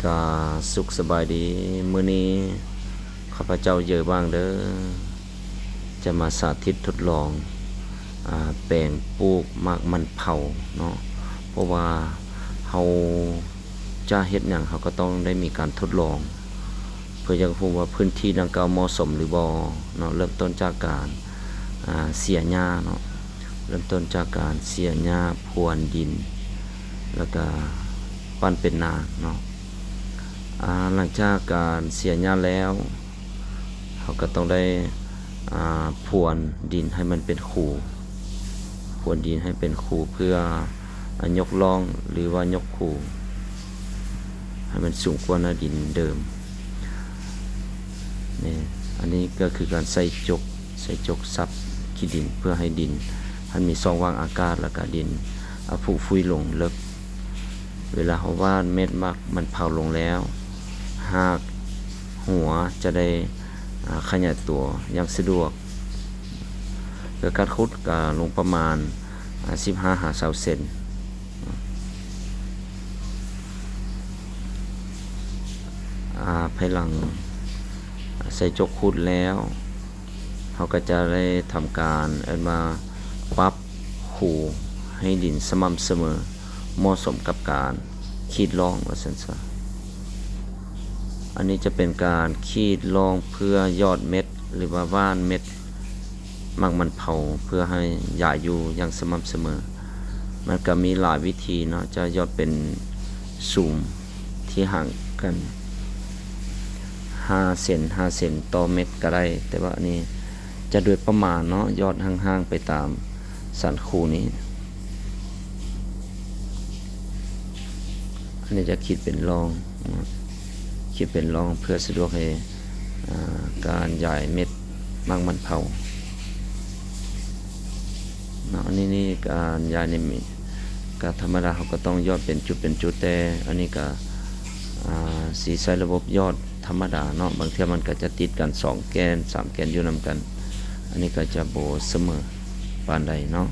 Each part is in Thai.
กาสุขสบายดีมื้อนี้ข้าพเจ้าเยอะบ้างเด้อจะมาสาธิตทดลองแปลงปลูกหมากมันเผาเนาะเพราะว่าเฮาจะเฮ็ดหยังเฮาก็ต้องได้มีการทดลอง เพื่อจะรู้ว่าพื้นที่ดังกล่าวเหมาะสมหรือบ่เนาะเริ่มต้นจากการเสียหญ้าเนาะเริ่มต้นจากการเสียหญ้าพรวนดินแล้วก็ปั้นเป็นนาเนาะหลังจากการเสียหญ้าแล้วเขาก็ต้องได้พรวนดินให้มันเป็นคูพรวนดินให้เป็นคูเพื่อยกล่องหรือว่ายกคูให้มันสูงกว่าหน้าดินเดิมนี่อันนี้ก็คือการใส่จกซับขี้ดินเพื่อให้ดินมันมีช่องว่างอากาศแล้วก็ดินผุฟุยลงเลิกเวลาเขาว่านเม็ดมักมันเผาลงแล้วหากหัวจะได้ขยายตัวอย่างสะดวกโดยการขุดลงประมาณ15-20 เซนภายหลังใส่จกขุดแล้วเขาก็จะได้ทำการมาปรับคูให้ดินสม่ำเสมอเหมาะสมกับการขีดร่องว่าซั่นซะอันนี้จะเป็นการขีดร่องเพื่อยอดเม็ดหรือว่าว่านเม็ดหมากมันเผาเพื่อให้หญ้าอยู่อย่างสม่ำเสมอมันก็มีหลายวิธีเนาะจะยอดเป็นสูงที่ห่างกัน5 เซนต่อเม็ดก็ได้แต่ว่าอันนี้จะโดยประมาณเนาะยอดห่างๆไปตามสันคูนี้อันนี้จะคิดเป็นร่องเพื่อสะดวกให้การย้ายเม็ดหมากมันเผาเนาะอันนี้การย้ายในเม็ดก็ธรรมดาเขาก็ต้องยอดเป็นจุดแต่อันนี้ก็สีใช้ระบบยอดธรรมดาเนาะบางทีมันก็จะติดกัน2 แกน 3 แกนอยู่นำกันอันนี้ก็จะบ่เสมอปานใดเนาะ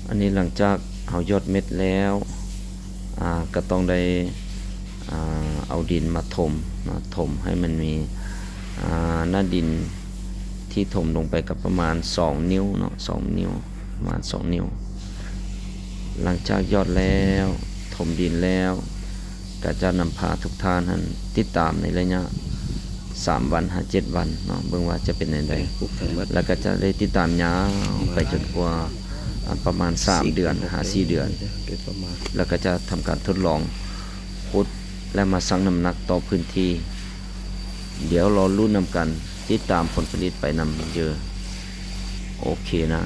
อันนี้หลังจากเอายอดเม็ดแล้วก็ต้องได้เอาดินมาถมให้มันมีหน้าดินที่ถมลงไปกับประมาณ2 นิ้วเนาะ2 นิ้วประมาณ2 นิ้วหลังจากยอดแล้วถมดินแล้วก็จะนำพาทุกท่านติดตามในระยะ3 วัน7 วันเนาะเบิ่งว่าจะเป็นยังไงแล้วก็จะได้ติดตามยาวไปจนกว่าประมาณ3 เดือน4 เดือนแล้วก็จะทำการทดลองขุดและมาชั่งน้ำหนักต่อพื้นที่เดี๋ยวรอลุ้นนำกันติดตามผลผลิตไปนำเยอะโอเคนะ